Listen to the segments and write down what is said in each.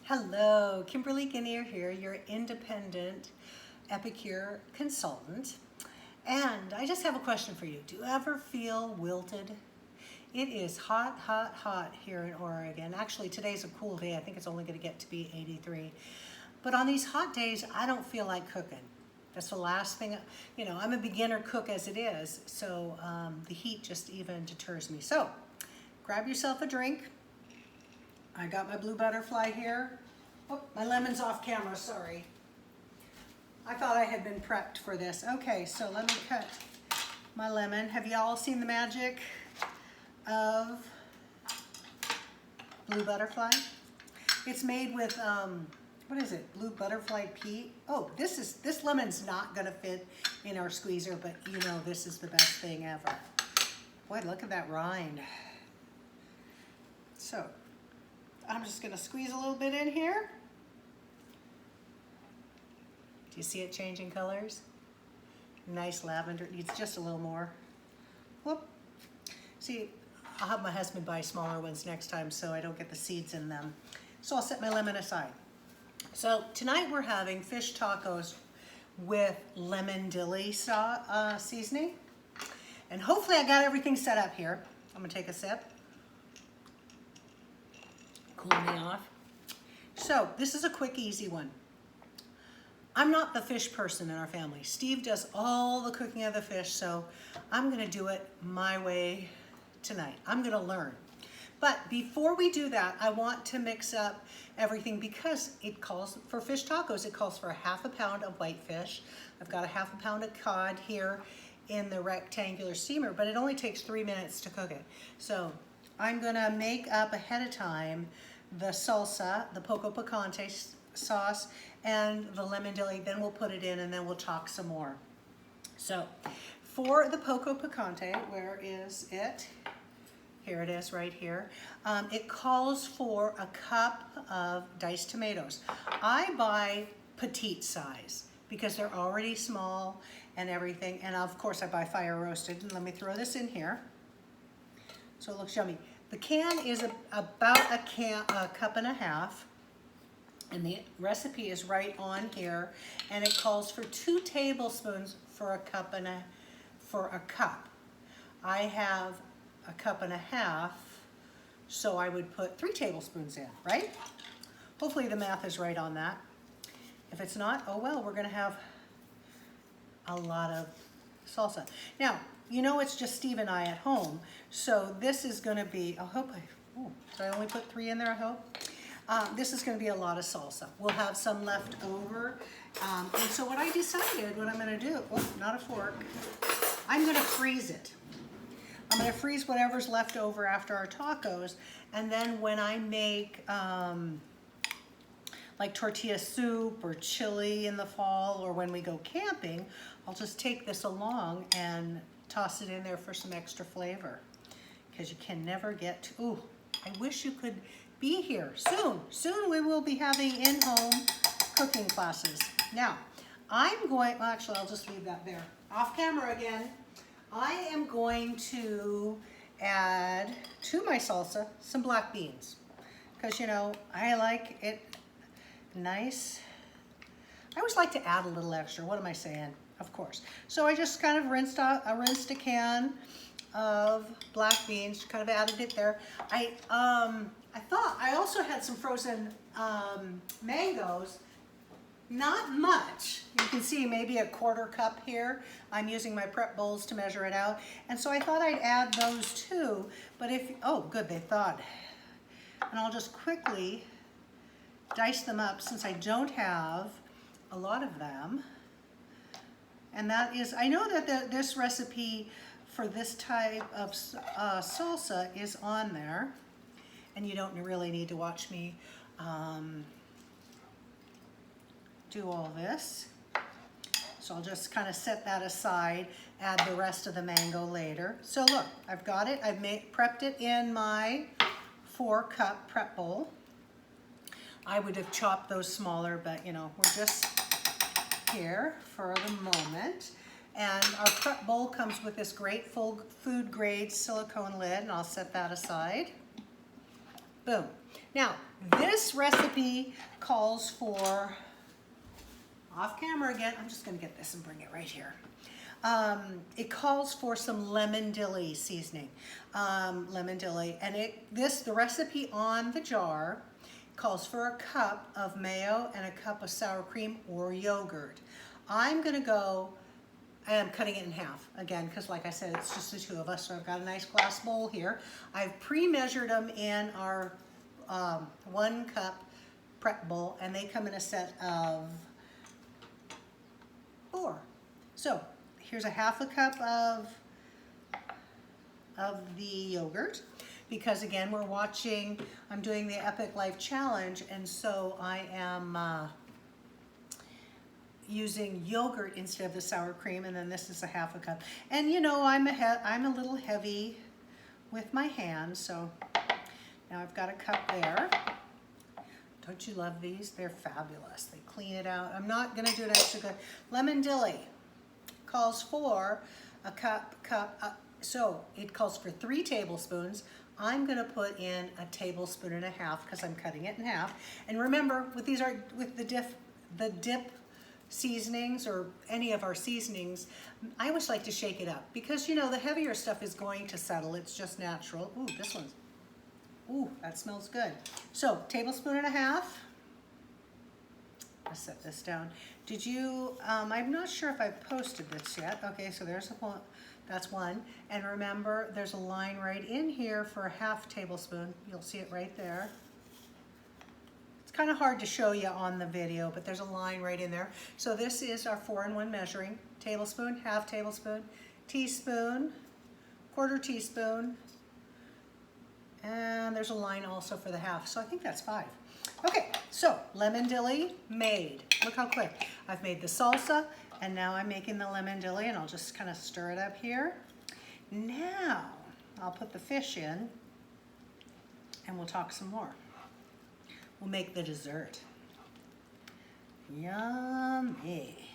Hello, Kimberly Guinea here, your independent Epicure consultant. And I just have a question for you. Do you ever feel wilted? It is hot, hot, hot here in Oregon. Actually, today's a cool day. I think it's only going to get to be 83. But on these hot days, I don't feel like cooking. That's the last thing, I'm a beginner cook as it is, so the heat just even deters me. So, grab yourself a drink. I got my blue butterfly here. Oh, my lemon's off camera, sorry. I thought I had been prepped for this. Okay, so let me cut my lemon. Have you all seen the magic of blue butterfly? It's made with, what is it, blue butterfly pea? Oh, this lemon's not gonna fit in our squeezer, but this is the best thing ever. Boy, look at that rind. So, I'm just gonna squeeze a little bit in here. Do you see it changing colors? Nice lavender, it needs just a little more. Whoop. See, I'll have my husband buy smaller ones next time so I don't get the seeds in them. So I'll set my lemon aside. So tonight we're having fish tacos with lemon dilly seasoning. And hopefully I got everything set up here. I'm gonna take a sip. Cool me off. So this is a quick, easy one. I'm not the fish person in our family. Steve does all the cooking of the fish, so I'm gonna do it my way tonight. I'm gonna learn. But before we do that, I want to mix up everything because it calls for fish tacos. It calls for a half a pound of whitefish. I've got a half a pound of cod here in the rectangular steamer, but it only takes 3 minutes to cook it. So I'm gonna make up ahead of time the salsa, the poco picante sauce, and the lemon dilly. Then we'll put it in and then we'll talk some more. So for the poco picante, where is it? Here it is right here. It calls for a cup of diced tomatoes. I buy petite size because they're already small and everything. And of course I buy fire roasted. And let me throw this in here so it looks yummy. The can is about a cup and a half. And the recipe is right on here. And it calls for 2 tablespoons for a cup. I have a cup and a half, so I would put 3 tablespoons in, right? Hopefully the math is right on that. If it's not, oh well, we're gonna have a lot of salsa. Now, it's just Steve and I at home, so this is gonna be, did I only put 3 in there, I hope? This is gonna be a lot of salsa. We'll have some left over. And so what I decided, what I'm gonna do, not a fork, I'm gonna freeze it. I'm gonna freeze whatever's left over after our tacos, and then when I make like tortilla soup or chili in the fall, or when we go camping, I'll just take this along and toss it in there for some extra flavor. Because you can never get to, I wish you could be here soon. Soon we will be having in-home cooking classes. Now, actually I'll just leave that there. Off camera again. I am going to add to my salsa some black beans because I like it nice. I always like to add a little extra. What am I saying? Of course. So I just kind of rinsed a can of black beans, kind of added it there. I thought I also had some frozen mangoes. Not much. You can see maybe a 1/4 cup here. I'm using my prep bowls to measure it out. And so I thought I'd add those too. But good, they thought. And I'll just quickly dice them up since I don't have a lot of them. And that is, I know that this recipe for this type of salsa is on there. And you don't really need to watch me do all this. So I'll just kind of set that aside, add the rest of the mango later. So look, I've got it. I've prepped it in my 4-cup prep bowl. I would have chopped those smaller, but we're just here for the moment. And our prep bowl comes with this great full food grade silicone lid, and I'll set that aside. Boom. Now, this recipe calls for, off camera again, I'm just gonna get this and bring it right here. It calls for some lemon dilly seasoning, lemon dilly, and the recipe on the jar calls for a cup of mayo and a cup of sour cream or yogurt. I'm cutting it in half again because, like I said, it's just the two of us. So I've got a nice glass bowl here. I've pre-measured them in our 1 cup prep bowl, and they come in a set of 4. So here's a half a cup of the yogurt, because again, I'm doing the Epic Life Challenge, and so I am using yogurt instead of the sour cream, and then this is a half a cup. And you know, I'm a little heavy with my hands, so now I've got a cup there. Don't you love these? They're fabulous. They clean it out. I'm not gonna do an extra good. Lemon dilly calls for a cup, so it calls for 3 tablespoons. I'm gonna put in 1.5 tablespoons because I'm cutting it in half. And remember, with the dip seasonings or any of our seasonings, I always like to shake it up because, you know, the heavier stuff is going to settle. It's just natural. Ooh, this one's, ooh, that smells good. So 1.5 tablespoons. Let's set this down. Did you, I'm not sure if I've posted this yet. Okay, so there's one, that's one. And remember, there's a line right in here for a 1/2 tablespoon. You'll see it right there. It's kind of hard to show you on the video, but there's a line right in there. So this is our 4-in-1 measuring. Tablespoon, 1/2 tablespoon, teaspoon, 1/4 teaspoon, and there's a line also for the 1/2. So I think that's 5. Okay, so lemon dilly made. Look how quick. I've made the salsa, and now I'm making the lemon dilly, and I'll just kind of stir it up here. Now, I'll put the fish in, and we'll talk some more. We'll make the dessert. Yummy.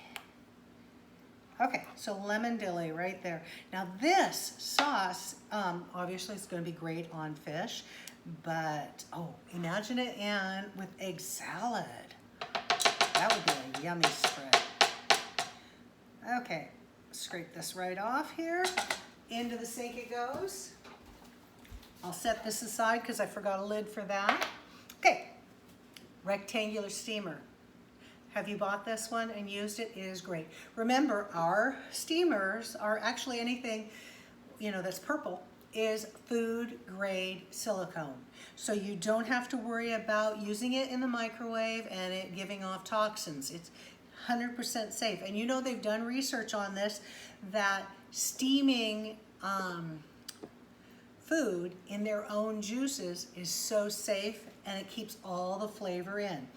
Okay, so lemon dilly right there. Now this sauce, obviously it's gonna be great on fish, but oh, imagine it with egg salad. That would be a yummy spread. Okay, scrape this right off here. Into the sink it goes. I'll set this aside because I forgot a lid for that. Okay, rectangular steamer. Have you bought this one and used it? It is great. Remember, our steamers are actually anything, you know, that's purple is food grade silicone. So you don't have to worry about using it in the microwave and it giving off toxins. It's 100% safe. And you know, they've done research on this, that steaming food in their own juices is so safe, and it keeps all the flavor in.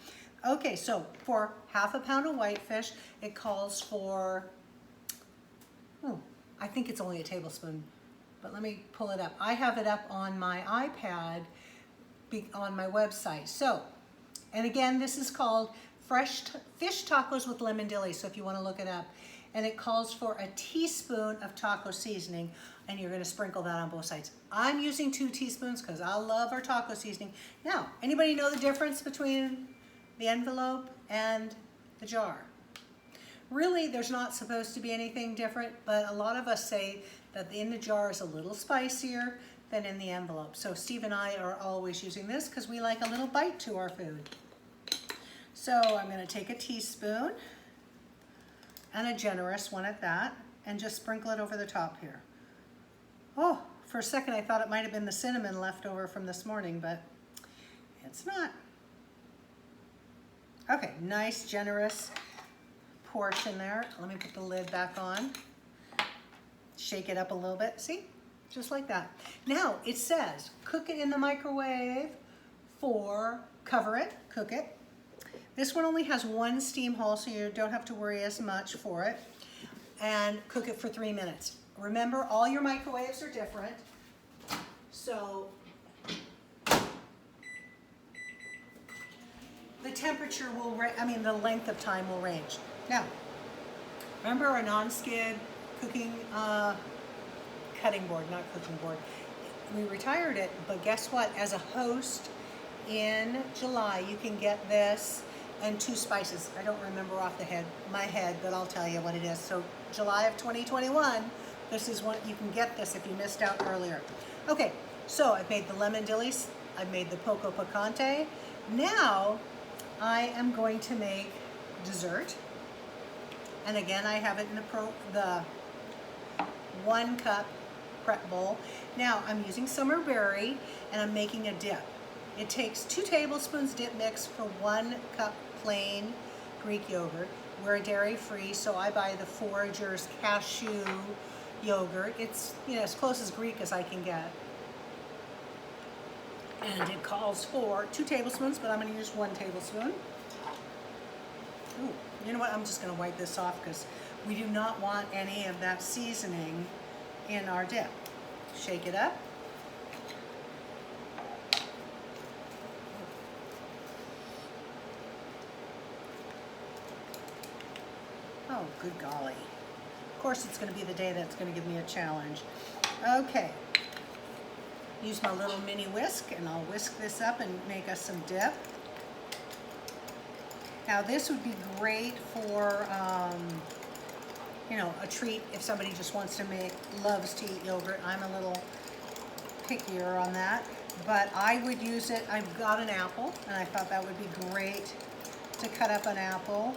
Okay, so for 1/2 pound of whitefish, it calls for, oh, I think it's only 1 tablespoon, but let me pull it up. I have it up on my iPad on my website. So, and again, this is called Fresh Fish Tacos with Lemon Dilly, so if you want to look it up. And it calls for 1 teaspoon of taco seasoning, and you're going to sprinkle that on both sides. I'm using 2 teaspoons because I love our taco seasoning. Now, anybody know the difference between the envelope and the jar? Really, there's not supposed to be anything different, but a lot of us say that in the jar is a little spicier than in the envelope. So Steve and I are always using this because we like a little bite to our food. So I'm going to take 1 teaspoon, and a generous one at that, and just sprinkle it over the top here. Oh, for a second I thought it might have been the cinnamon left over from this morning, but it's not. Okay, nice generous portion there. Let me put the lid back on. Shake it up a little bit, see? Just like that. Now, it says, cook it in the microwave cover it, cook it. This one only has 1 steam hole, so you don't have to worry as much for it. And cook it for 3 minutes. Remember, all your microwaves are different. So the temperature will, the length of time will range. Now, remember our non-skid cooking, cutting board, not cooking board. We retired it, but guess what? As a host, in July, you can get this and 2 spices. I don't remember off my head, but I'll tell you what it is. So July of 2021, this is what you can get this if you missed out earlier. Okay, so I've made the lemon dillies. I've made the poco picante. Now I am going to make dessert. And again, I have it in the 1 cup prep bowl. Now I'm using summer berry and I'm making a dip. It takes 2 tablespoons dip mix for 1 cup plain Greek yogurt. We're dairy-free, so I buy the Forager's cashew yogurt. It's, you know, as close as Greek as I can get. And it calls for 2 tablespoons, but I'm going to use 1 tablespoon. Ooh, you know what? I'm just going to wipe this off because we do not want any of that seasoning in our dip. Shake it up. Oh, good golly. Of course, it's going to be the day that's going to give me a challenge. Okay. Use my little mini whisk, and I'll whisk this up and make us some dip. Now, this would be great for, you know, a treat if somebody just wants to loves to eat yogurt. I'm a little pickier on that, but I would use it. I've got an apple, and I thought that would be great to cut up an apple.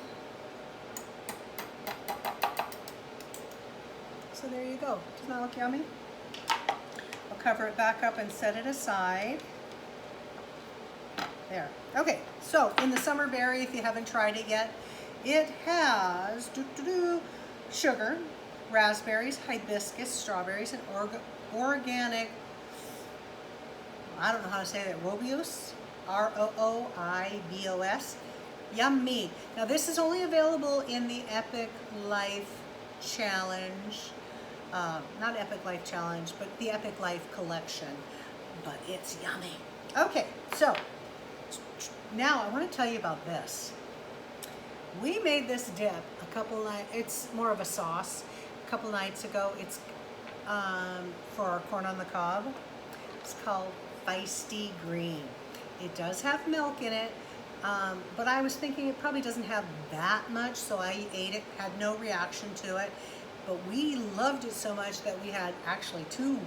So there you go. Doesn't that look yummy? I'll cover it back up and set it aside. There. Okay, so in the summer berry, if you haven't tried it yet, it has sugar, raspberries, hibiscus, strawberries, and organic, I don't know how to say that, Roobos, Roobos, yummy. Now this is only available in the Epic Life Challenge, not Epic Life Challenge, but the Epic Life Collection, but it's yummy. Okay, so now I want to tell you about this. We made this dip a couple nights, it's more of a sauce, a couple nights ago. It's for our corn on the cob. It's called Feisty Green. It does have milk in it, but I was thinking it probably doesn't have that much, so I ate it, had no reaction to it. But we loved it so much that we had actually 2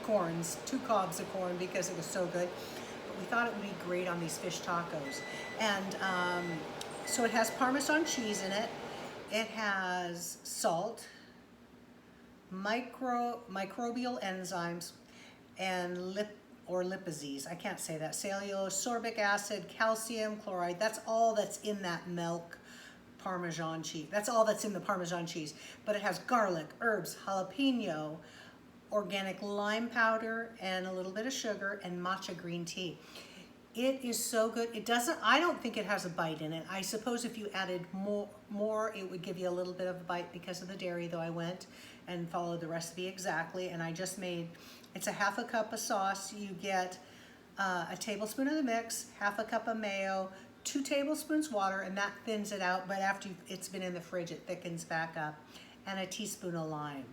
cobs of corn because it was so good. But we thought it would be great on these fish tacos. And so it has Parmesan cheese in it. It has salt, microbial enzymes, and lipases. I can't say that. Cellulose, sorbic acid, calcium, chloride. That's all that's in that milk Parmesan cheese. That's all that's in the Parmesan cheese. But it has garlic, herbs, jalapeno, organic lime powder, and a little bit of sugar, and matcha green tea. It is so good. It doesn't, I don't think it has a bite in it. I suppose if you added more, it would give you a little bit of a bite because of the dairy, though I went and followed the recipe exactly. And I just made, it's a 1/2 cup of sauce. You get a tablespoon of the mix, 1/2 cup of mayo, 2 tablespoons water, and that thins it out, but after it's been in the fridge, it thickens back up, and a teaspoon of lime.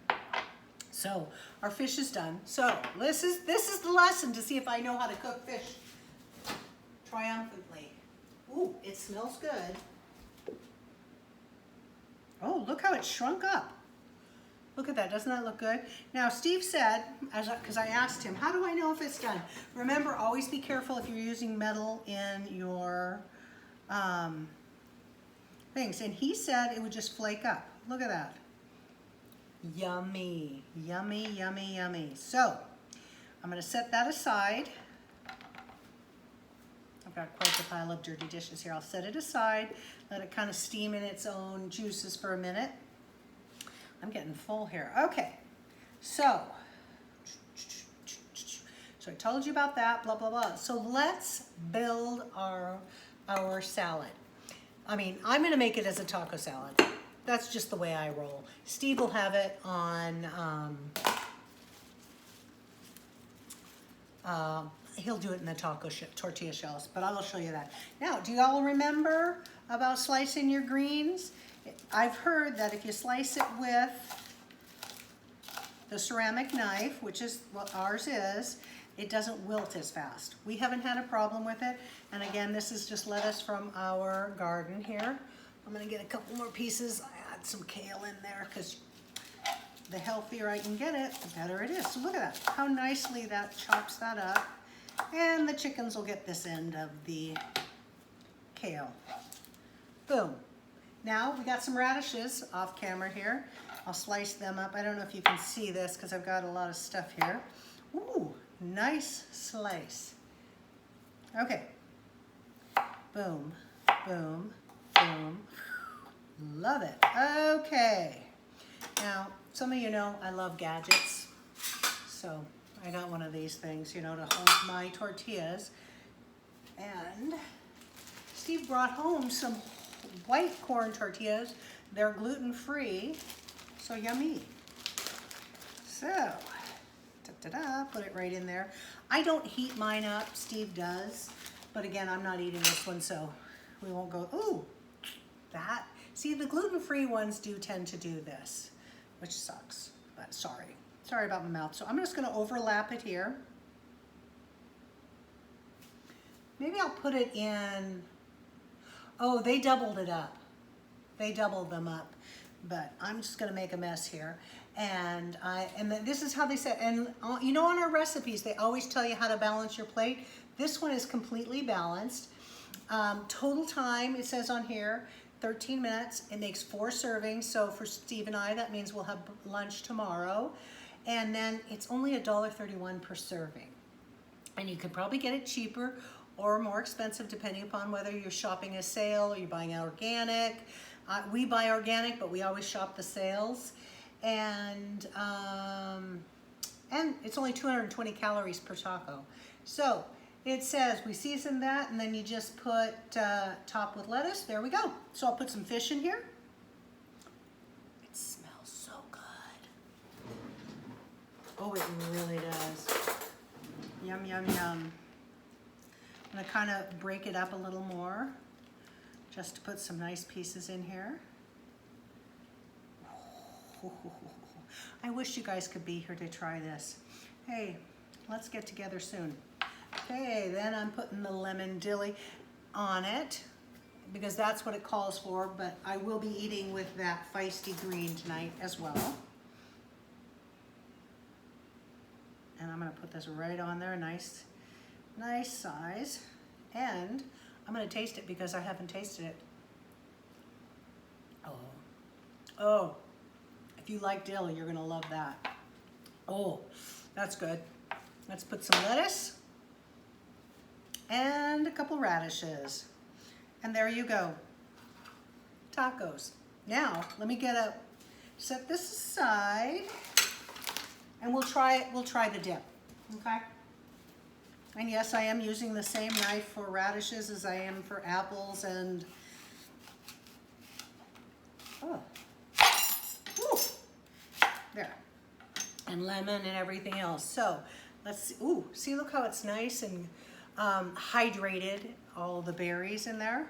So our fish is done. So this is the lesson to see if I know how to cook fish triumphantly. Ooh, it smells good. Oh, look how it shrunk up. Look at that, doesn't that look good? Now, Steve said, because I asked him, how do I know if it's done? Remember, always be careful if you're using metal in your things. And he said it would just flake up. Look at that. Yummy, yummy, yummy, yummy. So, I'm gonna set that aside. I've got quite a pile of dirty dishes here. I'll set it aside, let it kind of steam in its own juices for a minute. I'm getting full here. Okay, so I told you about that, blah, blah, blah. So let's build our salad. I mean, I'm gonna make it as a taco salad. That's just the way I roll. Steve will have it on, he'll do it in the tortilla shells, but I will show you that. Now, do y'all remember about slicing your greens? I've heard that if you slice it with the ceramic knife, which is what ours is, it doesn't wilt as fast. We haven't had a problem with it. And again, this is just lettuce from our garden here. I'm gonna get a couple more pieces. I add some kale in there because the healthier I can get it, the better it is. So look at that, how nicely that chops that up. And the chickens will get this end of the kale. Boom. Now we got some radishes off camera here. I'll slice them up. I don't know if you can see this because I've got a lot of stuff here. Ooh, nice slice. Okay. Boom, boom, boom. Love it. Okay. Now, some of you know I love gadgets. So I got one of these things, you know, to hold my tortillas. And Steve brought home some white corn tortillas. They're gluten-free, so yummy. So, ta-da, put it right in there. I don't heat mine up, Steve does. But again, I'm not eating this one, so we won't go, ooh, that. See, the gluten-free ones do tend to do this, which sucks, but sorry. Sorry about my mouth. So I'm just gonna overlap it here. Maybe I'll put it in, oh, they doubled it up. They doubled them up, but I'm just gonna make a mess here. And this is how they said, and you know, on our recipes, they always tell you how to balance your plate. This one is completely balanced. Total time, it says on here, 13 minutes. It makes 4 servings. So for Steve and I, that means we'll have lunch tomorrow. And then it's only $1.31 per serving. And you could probably get it cheaper or more expensive depending upon whether you're shopping a sale or you're buying organic. We buy organic, but we always shop the sales. And it's only 220 calories per taco. So it says we season that, and then you just put top with lettuce. There we go. So I'll put some fish in here. It smells so good. Oh, it really does. Yum, yum, yum. I'm gonna kind of break it up a little more just to put some nice pieces in here. I wish you guys could be here to try this. Hey, let's get together soon. Okay, then I'm putting the lemon dilly on it because that's what it calls for, but I will be eating with that feisty green tonight as well. And I'm gonna put this right on there, nice size. And I'm gonna taste it because I haven't tasted it. Oh, if you like dill, you're gonna love that. Oh, that's good. Let's put some lettuce and a couple radishes. And there you go, tacos. Now, let me set this aside and we'll try the dip, okay? And yes, I am using the same knife for radishes as I am for apples and, oh, woo, there. And lemon and everything else. So let's see, ooh, see, look how it's nice and hydrated, all the berries in there.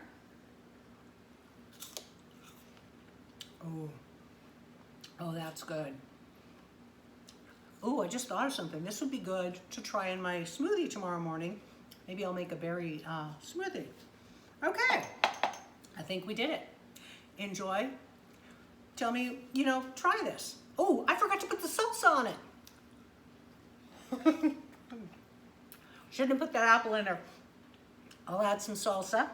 Oh, that's good. Oh, I just thought of something. This would be good to try in my smoothie tomorrow morning. Maybe I'll make a berry smoothie. Okay, I think we did it. Enjoy. Tell me, you know, try this. Oh, I forgot to put the salsa on it. Shouldn't have put that apple in there. I'll add some salsa,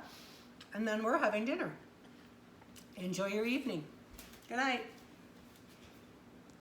and then we're having dinner. Enjoy your evening. Good night.